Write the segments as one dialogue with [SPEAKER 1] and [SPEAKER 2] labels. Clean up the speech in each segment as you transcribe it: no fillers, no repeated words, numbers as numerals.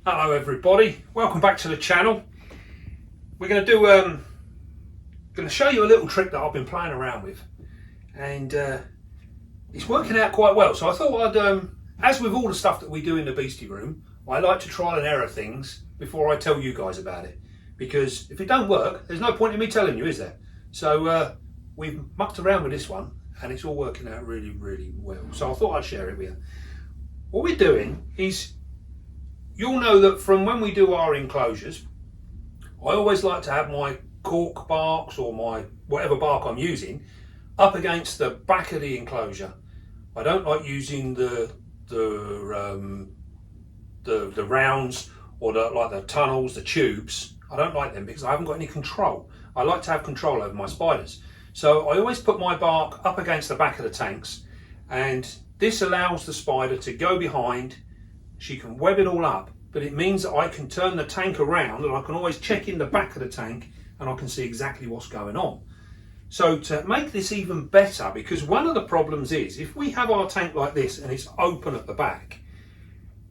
[SPEAKER 1] Hello everybody, welcome back to the channel. We're going to show you a little trick that I've been playing around with, and it's working out quite well. So I thought I'd, as with all the stuff that we do in the Beastie room, I like to trial and error things before I tell you guys about it, because if it don't work, there's no point in me telling you, is there? So we've mucked around with this one and it's all working out really well. So I thought I'd share it with you. What we're doing is, you'll know that from when we do our enclosures, I always like to have my cork barks or my whatever bark I'm using up against the back of the enclosure. I don't like using the rounds or the tunnels, the tubes. I don't like them because I haven't got any control. I like to have control over my spiders. So I always put my bark up against the back of the tanks, and this allows the spider to go behind. She can web it all up, but it means that I can turn the tank around and I can always check in the back of the tank and I can see exactly what's going on. So to make this even better, because one of the problems is if we have our tank like this and it's open at the back,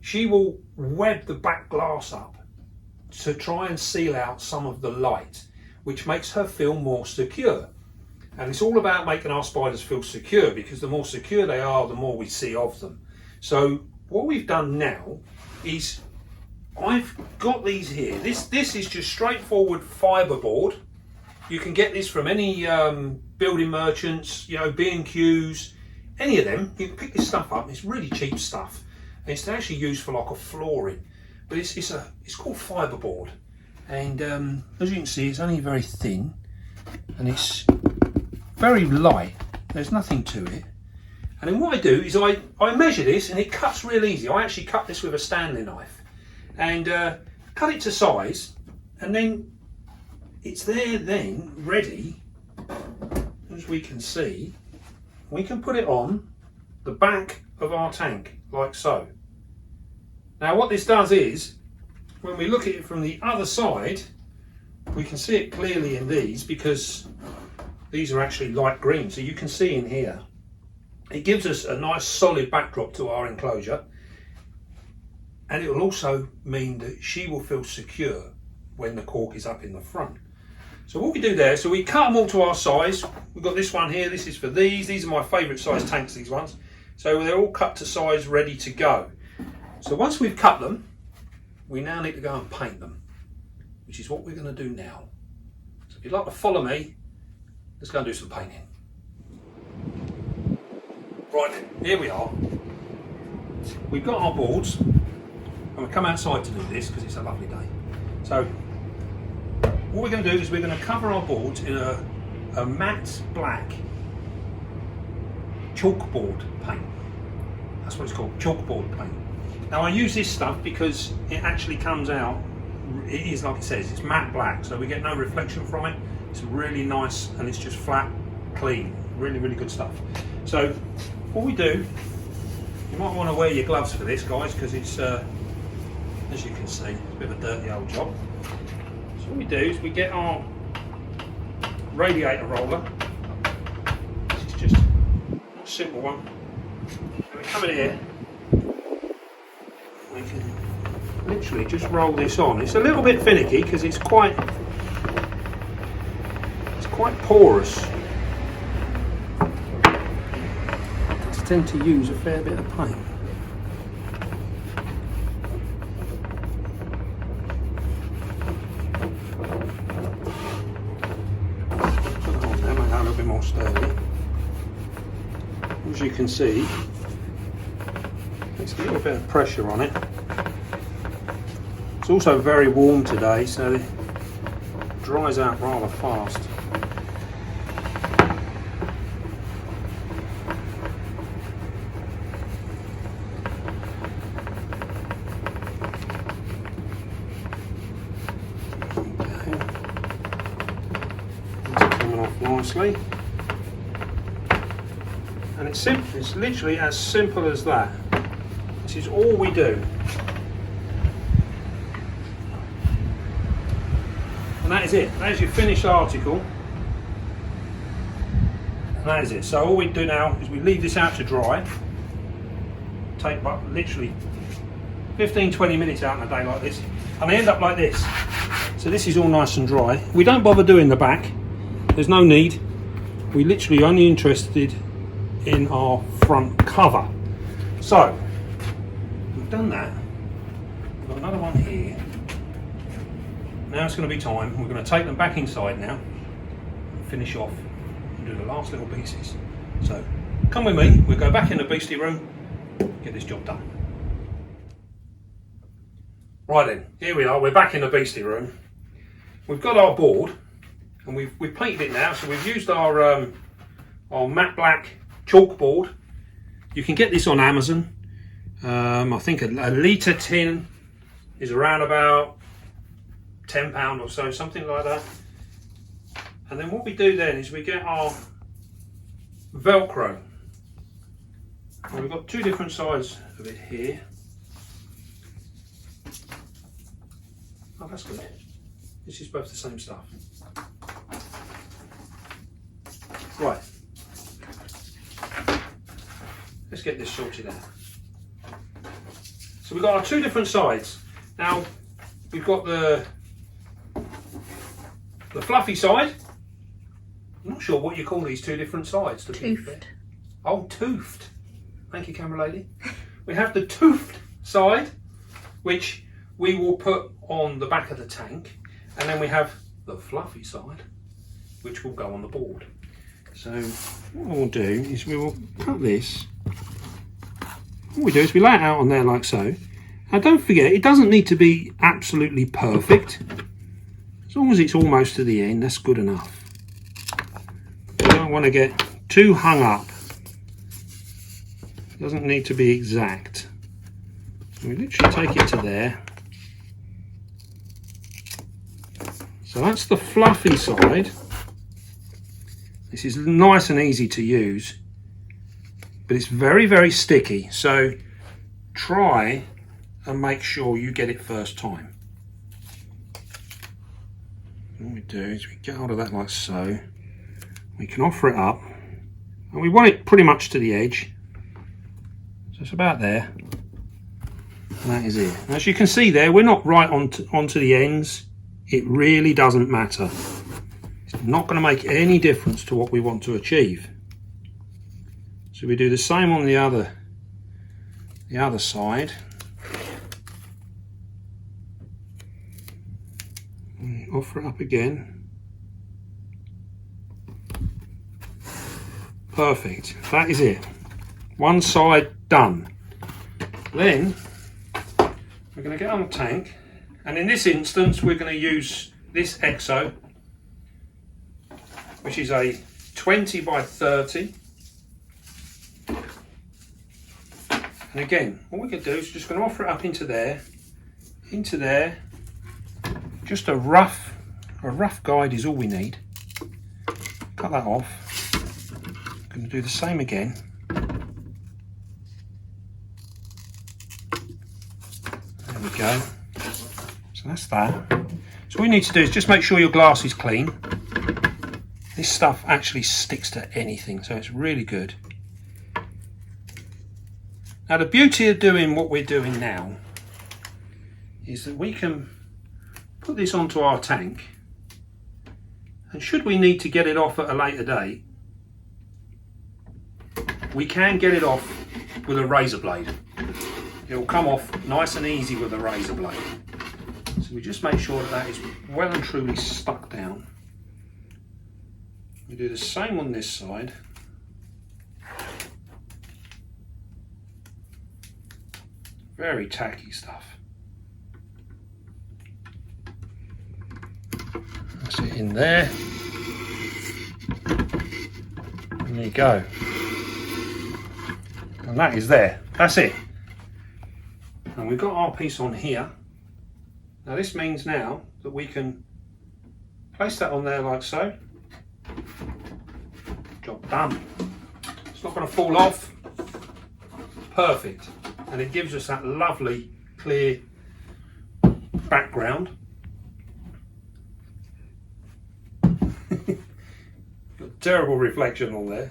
[SPEAKER 1] she will web the back glass up to try and seal out some of the light, which makes her feel more secure. And it's all about making our spiders feel secure, because the more secure they are, the more we see of them. So what we've done now is I've got these here. This is just straightforward fiberboard. You can get this from any building merchants, you know, B&Qs, any of them. You can pick this stuff up. It's really cheap stuff. And it's actually used for like a flooring, but it's called fiberboard. And as you can see, it's only very thin and it's very light. There's nothing to it. And then what I do is I measure this, and it cuts real easy. I actually cut this with a Stanley knife and cut it to size, and then it's there then ready. As we can see, we can put it on the back of our tank like so. Now what this does is, when we look at it from the other side, we can see it clearly in these, because these are actually light green, so you can see in here. It gives us a nice solid backdrop to our enclosure, and it will also mean that she will feel secure when the cork is up in the front. So what we do there, so we cut them all to our size. We've got this one here, this is for these are my favourite size tanks, these ones. So they're all cut to size, ready to go. So once we've cut them, we now need to go and paint them, which is what we're going to do now. So if you'd like to follow me, let's go and do some painting. Right then, here we are. We've got our boards, and we've come outside to do this because it's a lovely day. So what we're going to do is we're going to cover our boards in a matte black chalkboard paint. That's what it's called, chalkboard paint. Now I use this stuff because it actually comes out, it is like it says, it's matte black, so we get no reflection from it. It's really nice and it's just flat, clean, really good stuff. So what we do, you might want to wear your gloves for this, guys, because it's, as you can see, it's a bit of a dirty old job. So what we do is we get our radiator roller. This is just a simple one. And we come in here, we can literally just roll this on. It's a little bit finicky because it's quite porous. I tend to use a fair bit of paint. Make that a little bit more sturdy. As you can see, there's a little bit of pressure on it. It's also very warm today, so it dries out rather fast. Nicely, and it's simple. It's literally as simple as that. This is all we do, and that is it. That is your finished article, and that is it. So all we do now is we leave this out to dry. Take literally 15-20 minutes out in a day like this, and they end up like this. So this is all nice and dry. We don't bother doing the back, there's no need. We literally only interested in our front cover. So we've done that. We've got another one here. Now it's going to be time. We're going to take them back inside now and finish off and do the last little pieces. So come with me, we'll go back in the Beastie room, get this job done. Right then, here we are, we're back in the Beastie room. We've got our board and we've painted it now, so we've used our matte black chalkboard. You can get this on Amazon. I think a litre tin is around about £10 or so, something like that. And then what we do then is we get our Velcro. And we've got two different sides of it here. Oh, that's good. This is both the same stuff. Right. Let's get this sorted out. So we've got our two different sides. Now, we've got the fluffy side. I'm not sure what you call these two different sides.
[SPEAKER 2] Toothed.
[SPEAKER 1] Oh, toothed. Thank you, camera lady. We have the toothed side, which we will put on the back of the tank, and then we have the fluffy side, which will go on the board. So what we'll do is we will cut this. What we do is we lay it out on there like so. Now don't forget, it doesn't need to be absolutely perfect. As long as it's almost to the end, that's good enough. You don't want to get too hung up. It doesn't need to be exact. So we literally take it to there. So that's the fluffy side. This is nice and easy to use, but it's very, very sticky. So try and make sure you get it first time. What we do is we get hold of that like so. We can offer it up, and we want it pretty much to the edge. So it's about there. And that is it. As you can see there, we're not right onto the ends. It really doesn't matter. It's not going to make any difference to what we want to achieve. So we do the same on the other side. We offer it up again. Perfect. That is it. One side done. Then we're going to get on the tank, and in this instance we're going to use this EXO, which is a 20 by 30. And again, what we can do is just going to offer it up into there. Just a rough guide is all we need. Cut that off. I'm going to do the same again. There we go. So that's that. So all you need to do is just make sure your glass is clean. This stuff actually sticks to anything, so it's really good. Now the beauty of doing what we're doing now is that we can put this onto our tank, and should we need to get it off at a later date, we can get it off with a razor blade. It will come off nice and easy with a razor blade. So we just make sure that that is well and truly stuck down. We do the same on this side. Very tacky stuff. That's it in there. And there you go. And that is there. That's it. And we've got our piece on here. Now this means now that we can place that on there like so. Job done. It's not going to fall off. Perfect. And it gives us that lovely clear background. Got terrible reflection on there.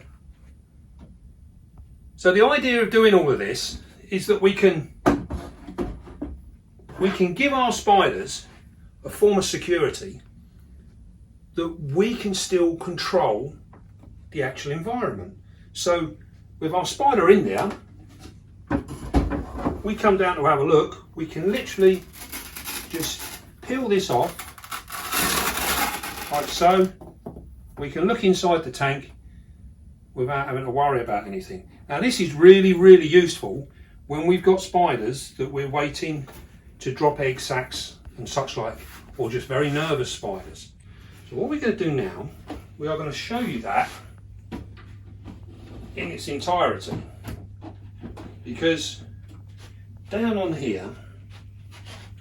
[SPEAKER 1] So the idea of doing all of this is that we can we can give our spiders a form of security that we can still control the actual environment. So with our spider in there, we come down to have a look, we can literally just peel this off, like so. We can look inside the tank without having to worry about anything. Now this is really, really useful when we've got spiders that we're waiting to drop egg sacs and such like, or just very nervous spiders. So what we're going to do now, we are going to show you that in its entirety, because down on here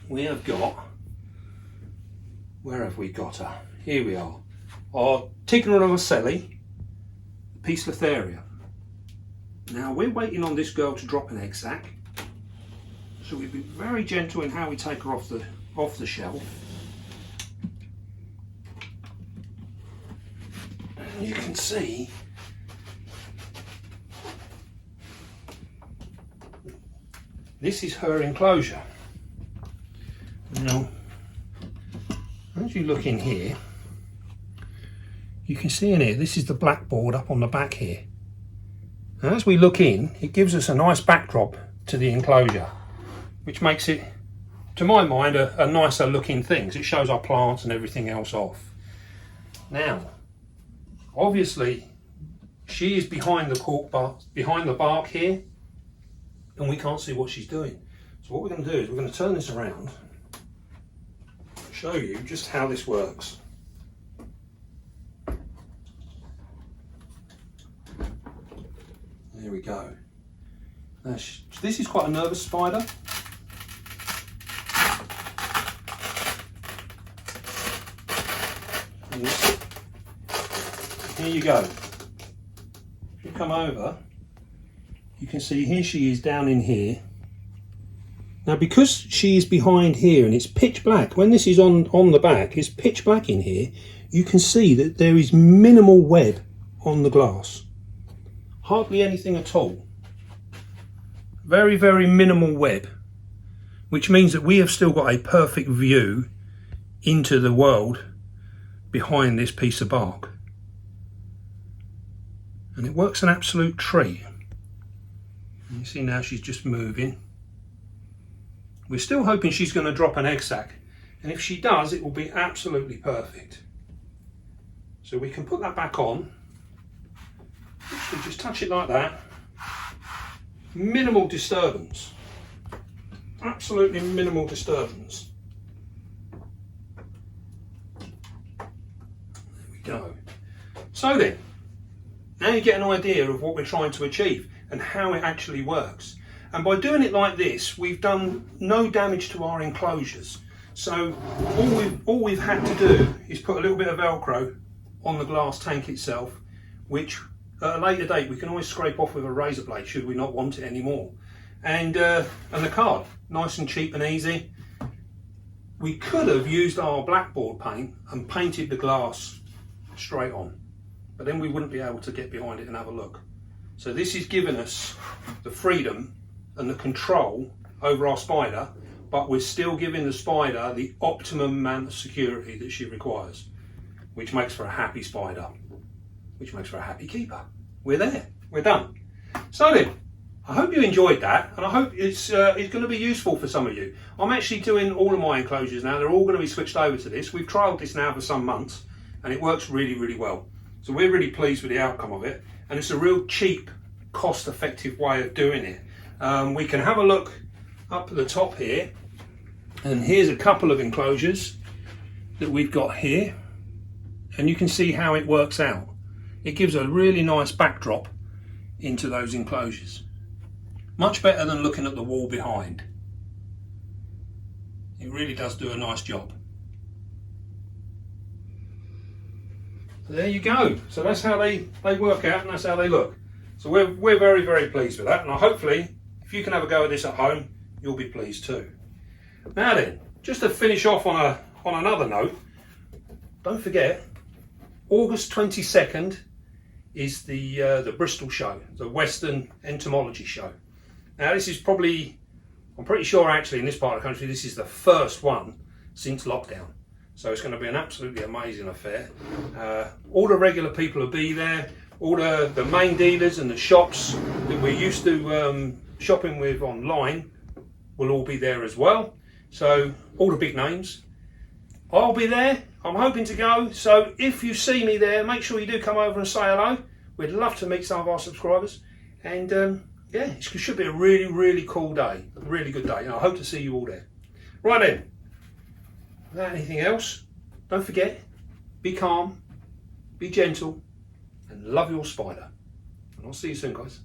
[SPEAKER 1] we have got, where have we got her? Here we are, our Tignoronocelli, Peace Lotharia. Now we're waiting on this girl to drop an egg sac, so we'll be very gentle in how we take her off the shelf. And you can see this is her enclosure. Now, as you look in here, you can see in here, this is the blackboard up on the back here. And as we look in, it gives us a nice backdrop to the enclosure, which makes it, to my mind, a nicer looking thing. It shows our plants and everything else off. Now, obviously, she is behind the cork bark, behind the bark here, and we can't see what she's doing. So what we're going to do is we're going to turn this around, show you just how this works. There we go. Now, this is quite a nervous spider. And here you go. If you come over, you can see here she is down in here. Now because she is behind here and it's pitch black, when this is on the back, it's pitch black in here, you can see that there is minimal web on the glass. Hardly anything at all. Very, very minimal web, which means that we have still got a perfect view into the world behind this piece of bark. And it works an absolute treat. And you see now she's just moving. We're still hoping she's going to drop an egg sac, and if she does, it will be absolutely perfect. So we can put that back on. So just touch it like that. Minimal disturbance. Absolutely minimal disturbance. There we go. So then, now you get an idea of what we're trying to achieve and how it actually works. And by doing it like this, we've done no damage to our enclosures. So all we've had to do is put a little bit of Velcro on the glass tank itself, which at a later date we can always scrape off with a razor blade should we not want it anymore. And the card, nice and cheap and easy. We could have used our blackboard paint and painted the glass straight on, but then we wouldn't be able to get behind it and have a look. So this is giving us the freedom and the control over our spider, but we're still giving the spider the optimum amount of security that she requires, which makes for a happy spider, which makes for a happy keeper. We're there, we're done. So then, I hope you enjoyed that, and I hope it's going to be useful for some of you. I'm actually doing all of my enclosures now. They're all going to be switched over to this. We've trialled this now for some months, and it works really, really well. So we're really pleased with the outcome of it, and it's a real cheap, cost-effective way of doing it. We can have a look up at the top here, and here's a couple of enclosures that we've got here, and you can see how it works out. It gives a really nice backdrop into those enclosures. Much better than looking at the wall behind. It really does do a nice job. So there you go. So that's how they work out, and that's how they look. So we're very, very pleased with that, and hopefully if you can have a go at this at home, you'll be pleased too. Now then, just to finish off on another note, don't forget, August 22nd is the Bristol show, the Western Entomology show. Now this is probably I'm pretty sure actually in this part of the country this is the first one since lockdown. So it's going to be an absolutely amazing affair. All the regular people will be there. All the main dealers and the shops that we're used to shopping with online will all be there as well. So all the big names. I'll be there. I'm hoping to go. So if you see me there, make sure you do come over and say hello. We'd love to meet some of our subscribers. And yeah, it should be a really, really cool day. A really good day. And I hope to see you all there. Right then. Without anything else, don't forget, be calm, be gentle, and love your spider. And I'll see you soon, guys.